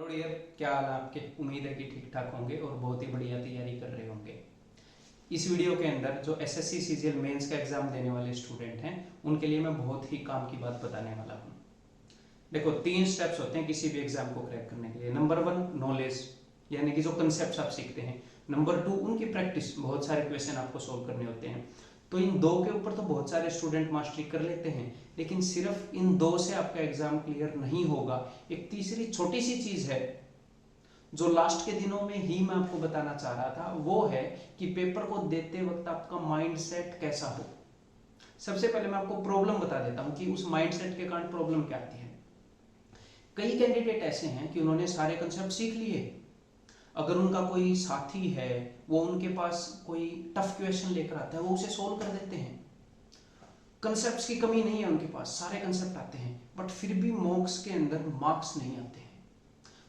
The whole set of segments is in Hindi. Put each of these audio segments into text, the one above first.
हेलो डियर, क्या हाल है आपके। उम्मीद है कि ठीक ठाक होंगे और बहुत ही बढ़िया तैयारी कर रहे होंगे। इस वीडियो के अंदर जो एसएससी सीजीएल मेंस का एग्जाम देने वाले स्टूडेंट हैं उनके लिए मैं बहुत ही काम की बात बताने वाला हूँ। देखो, 3 स्टेप्स होते हैं किसी भी एग्जाम को क्रैक करने के लिए। नंबर 1 नॉलेज, यानी कि जो कंसेप्ट आप सीखते हैं। नंबर 2 उनकी प्रैक्टिस, बहुत सारे क्वेश्चन आपको सोल्व करने होते हैं। तो इन दो के ऊपर तो बहुत सारे स्टूडेंट मास्टरी कर लेते हैं, लेकिन सिर्फ इन दो से आपका एग्जाम क्लियर नहीं होगा। एक तीसरी छोटी सी चीज है जो लास्ट के दिनों में ही मैं आपको बताना चाह रहा था, वो है कि पेपर को देते वक्त आपका माइंडसेट कैसा हो। सबसे पहले मैं आपको प्रॉब्लम बता देता हूं कि उस माइंडसेट के कारण प्रॉब्लम क्या आती है। कई कैंडिडेट ऐसे हैं कि उन्होंने सारे कंसेप्ट सीख लिए, अगर उनका कोई साथी है वो उनके पास कोई टफ क्वेश्चन लेकर आता है, वो उसे सोल्व कर देते हैं। कंसेप्ट्स की कमी नहीं है उनके पास, सारे कंसेप्ट आते हैं, बट फिर भी मॉक्स के अंदर मार्क्स नहीं आते हैं,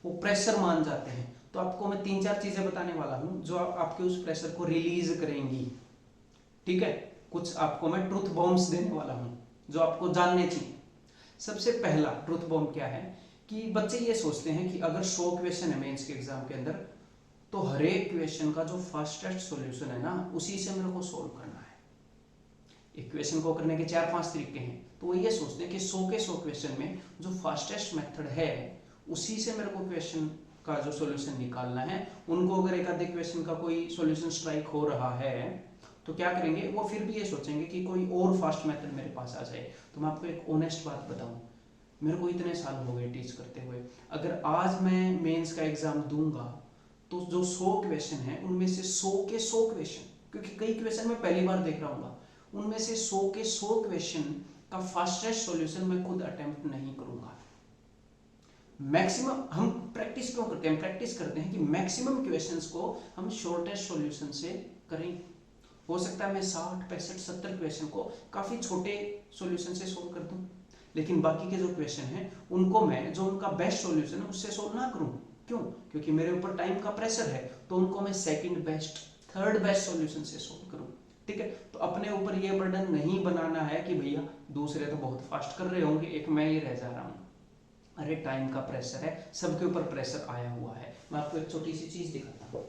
वो प्रेशर मान जाते हैं। तो आपको मैं 3-4 चीजें बताने वाला हूं जो आपके उस प्रेशर को रिलीज करेंगी। ठीक है, कुछ आपको मैं ट्रुथ बॉम्ब्स देने वाला हूं जो आपको जानने चाहिए। सबसे पहला ट्रुथ बॉम्ब क्या है कि बच्चे ये सोचते हैं कि अगर 100 क्वेश्चन है मेंस के एग्जाम के अंदर, तो हर एक क्वेश्चन का जो फास्टेस्ट सॉल्यूशन है ना, उसी से मेरे को सोल्व करना है। एक क्वेश्चन को करने के 4-5 तरीके हैं, तो वो ये सोचते हैं कि 100 के 100 क्वेश्चन में जो फास्टेस्ट मेथड है उसी से मेरे को क्वेश्चन का जो सॉल्यूशन निकालना है। उनको अगर एक आधे क्वेश्चन का कोई सॉल्यूशन स्ट्राइक हो रहा है तो क्या करेंगे, वो फिर भी ये सोचेंगे कि कोई और फास्ट मेथड मेरे पास आ जाए। तो मैं आपको एक ऑनेस्ट बात बताऊं, मेरे को इतने साल हो गए टीच करते हुए, अगर आज मैं मेंस का एग्जाम दूंगा तो जो 100 क्वेश्चन है उनमें से 100 के 100 क्वेश्चन, क्योंकि कई क्वेश्चन मैं पहली बार देख रहा हूँ, उनमें से 100 के 100 क्वेश्चन का फास्टेस्ट सॉल्यूशन मैं खुद अटेम्प्ट नहीं करूंगा। मैक्सिमम हम प्रैक्टिस क्यों करते हैं, प्रैक्टिस करते हैं कि मैक्सिमम क्वेश्चंस को हम शॉर्टेस्ट सॉल्यूशन से करें। हो सकता है मैं 60, 65, 70 क्वेश्चन को काफी छोटे सॉल्यूशन से सोल्व कर दूं, लेकिन बाकी के जो क्वेश्चन हैं उनको मैं जो उनका बेस्ट सॉल्यूशन है उससे सोल्व ना करूं। क्यों? क्योंकि मेरे ऊपर टाइम का प्रेशर है, तो उनको मैं second best, third best solution से सोल्व करूं। ठीक है, तो अपने ऊपर ये बर्डन नहीं बनाना है कि भैया दूसरे तो बहुत फास्ट कर रहे होंगे, एक मैं ही रह जा रहा हूं। अरे टाइम का प्रेशर है, सबके ऊपर प्रेशर आया हुआ है। मैं आपको एक छोटी सी चीज दिखाता हूँ।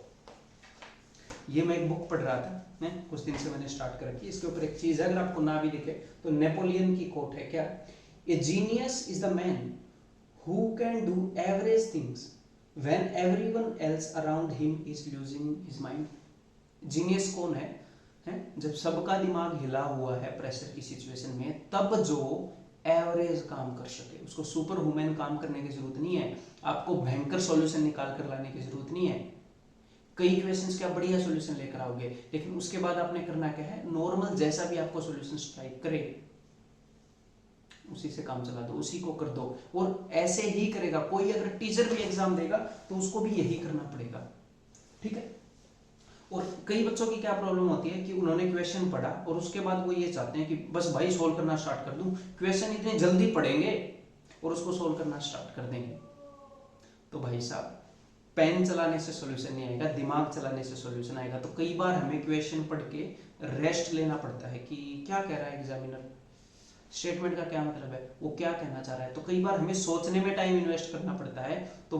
ये मैं एक बुक पढ़ रहा था, मैं कुछ दिन से मैंने स्टार्ट कर रखी, इसके ऊपर एक चीज है, अगर आपको ना भी दिखे तो नेपोलियन की कोट है, क्या? ए genius is the man who can do average things when everyone else around him is losing his mind. Genius कौन है? जब सबका दिमाग हिला हुआ है प्रेशर की सिचुएशन में, तब जो एवरेज काम कर सके, उसको सुपर वुमेन काम करने की जरूरत नहीं है, आपको भयंकर सॉल्यूशन निकाल कर लाने की जरूरत नहीं है। कई क्वेश्चंस के आप बढ़िया सॉल्यूशन लेकर आओगे, लेकिन उसके बाद आपने करना क्या है, नॉर्मल जैसा भी आपको सॉल्यूशन स्ट्राइक करे उसी से काम चला दो, उसी को कर दो। और ऐसे ही करेगा कोई, अगर टीचर भी एग्जाम देगा तो उसको भी यही करना पड़ेगा। ठीक है, और कई बच्चों की क्या प्रॉब्लम होती है कि उन्होंने क्वेश्चन पढ़ा और उसके बाद वो ये चाहते हैं कि बस भाई सोल्व करना स्टार्ट कर दूं। क्वेश्चन इतने जल्दी पढ़ेंगे और उसको सोल्व करना स्टार्ट कर देंगे, तो भाई साहब पेन चलाने से सॉल्यूशन नहीं आएगा, दिमाग चलाने से सॉल्यूशन आएगा। तो कई बार हमें क्वेश्चन पढ़ के रेस्ट लेना पड़ता है कि क्या कह रहा है एग्जामिनर, स्टेटमेंट का क्या मतलब है, वो क्या कहना चाह रहा है। तो कई बार हमें सोचने में टाइम इन्वेस्ट करना पड़ता है। तो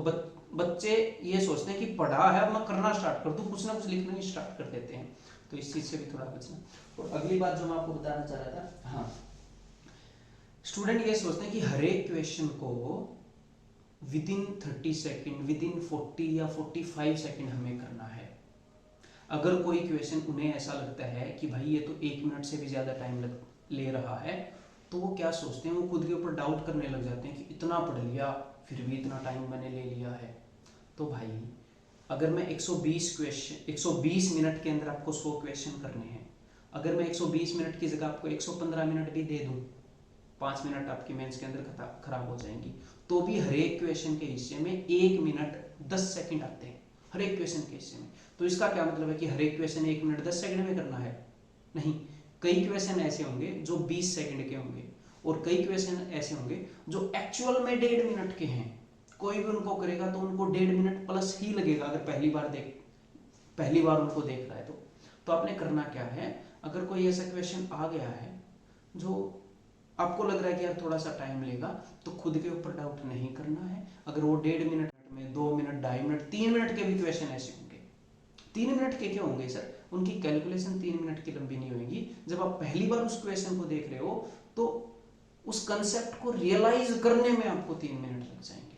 बच्चे ये सोचते हैं कि पढ़ा है, अब मैं करना स्टार्ट कर दूं, कुछ ना कुछ लिखना ही स्टार्ट कर देते हैं। तो इस चीज से भी थोड़ा बचना। और अगली बात जो मैं आपको बताना चाह रहा था, हाँ, स्टूडेंट ये सोचते हैं कि हर एक क्वेश्चन को with in 30 second, with in 40 या 45 सेकेंड हमें करना है। अगर कोई क्वेश्चन उन्हें ऐसा लगता है कि भाई ये तो 1 मिनट से भी ज्यादा टाइम ले रहा है, तो वो क्या सोचते हैं, वो खुद के ऊपर डाउट करने लग जाते हैं कि इतना पढ़ लिया फिर भी इतना टाइम मैंने ले लिया है। तो भाई अगर मैं 120 मिनट के अंदर आपको 100 क्वेश्चन करने हैं, अगर मैं 120 मिनट की जगह आपको 115 मिनट भी दे दूं, 5 मिनट आपकी मेंस के अंदर खराब हो जाएंगी, तो भी हर एक क्वेश्चन के हिस्से में 1 मिनट 10 सेकंड आते हैं, हर एक क्वेश्चन के हिस्से में। तो इसका क्या मतलब है कि हर एक क्वेश्चन 1 मिनट 10 सेकंड में करना है? नहीं, कई क्वेश्चन ऐसे होंगे जो 20 सेकंड के होंगे, और कई क्वेश्चन ऐसे होंगे जो एक्चुअल में 1.5 मिनट के हैं। कोई भी उनको करेगा तो उनको 1.5 मिनट प्लस ही लगेगा, अगर पहली बार उनको देख रहा है तो आपने करना क्या है, अगर कोई ऐसा क्वेश्चन आ गया है जो आपको लग रहा है कि यार थोड़ा सा टाइम लेगा, तो खुद के ऊपर डाउट नहीं करना है। अगर वो 1.5 मिनट में में 2 मिनट, 2.5 मिनट, 3 मिनट के भी क्वेश्चन ऐसे होंगे। 3 मिनट के क्यों होंगे सर? उनकी कैलकुलेशन 3 मिनट की लंबी नहीं होगी। जब आप पहली बार उस क्वेश्चन को देख रहे हो तो उस कंसेप्ट को रियलाइज करने में आपको 3 मिनट लग जाएंगे,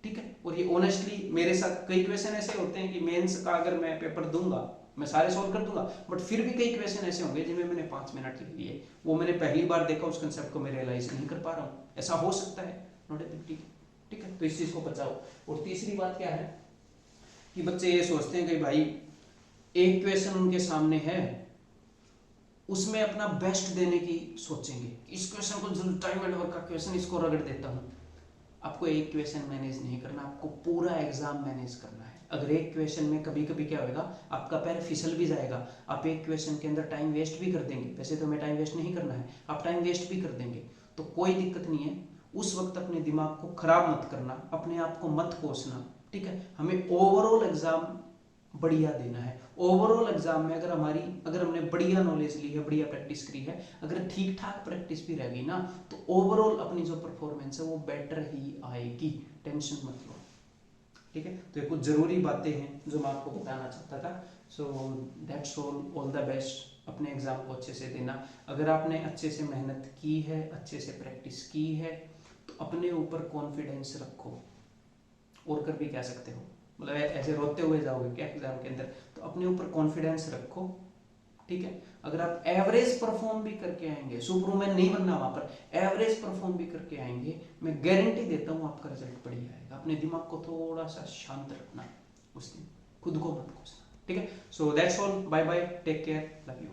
ठीक है। और ये ऑनेस्टली मेरे साथ कई क्वेश्चन ऐसे होते हैं कि मेंस का अगर मैं पेपर दूंगा मैं सारे सॉल्व कर दूंगा, बट फिर भी कई क्वेश्चन ऐसे होंगे जिनमें मैंने 5 मिनट लिख लिए, वो मैंने पहली बार देखा, उस कंसेप्ट को मैं रियलाइज नहीं कर पा रहा हूँ, ऐसा हो सकता है, नॉट ए बिग डील, ठीक है। तो इस चीज को बचाओ। और तीसरी बात क्या है कि बच्चे ये सोचते हैं कि भाई एक क्वेश्चन उनके सामने है, उसमें अपना बेस्ट देने की सोचेंगे, इस क्वेश्चन को जरूर टाइम एंड वर्क का क्वेश्चन, इसको रगड़ देता हूँ। आपको एक क्वेश्चन मैनेज नहीं करना, आपको पूरा एग्जाम मैनेज करना है। अगर एक क्वेश्चन में कभी कभी क्या होगा, आपका पैर फिसल भी जाएगा, आप एक क्वेश्चन के अंदर टाइम वेस्ट भी कर देंगे, वैसे तो हमें टाइम वेस्ट नहीं करना है, आप टाइम वेस्ट भी कर देंगे तो कोई दिक्कत नहीं है। उस वक्त अपने दिमाग को खराब मत करना, अपने आप को मत कोसना, ठीक है। हमें ओवरऑल एग्जाम बढ़िया देना है। ओवरऑल एग्जाम में अगर हमने बढ़िया नॉलेज ली है, बढ़िया प्रैक्टिस करी है, अगर ठीक ठाक प्रैक्टिस भी रहेगी ना, तो ओवरऑल अपनी जो परफॉर्मेंस है वो बेटर ही आएगी, टेंशन मत लो, ठीक है। तो ये कुछ जरूरी बातें हैं जो मैं आपको बताना चाहता था। सो दैट्स ऑल द बेस्ट। अपने एग्जाम को अच्छे से देना। अगर आपने अच्छे से मेहनत की है, अच्छे से प्रैक्टिस की है, तो अपने ऊपर कॉन्फिडेंस रखो, और कर भी क्या सकते हो, मतलब ऐसे रोते हुए जाओगे क्या एग्जाम के अंदर, तो अपने ऊपर कॉन्फिडेंस रखो, ठीक है। अगर आप एवरेज परफॉर्म भी करके आएंगे, सुपरमैन नहीं बनना वहां पर, एवरेज परफॉर्म भी करके आएंगे, मैं गारंटी देता हूं आपका रिजल्ट बढ़िया आएगा। अपने दिमाग को थोड़ा सा शांत रखना उस दिन, खुद को मत कोसना, ठीक है। So that's all, bye bye, take care, love you.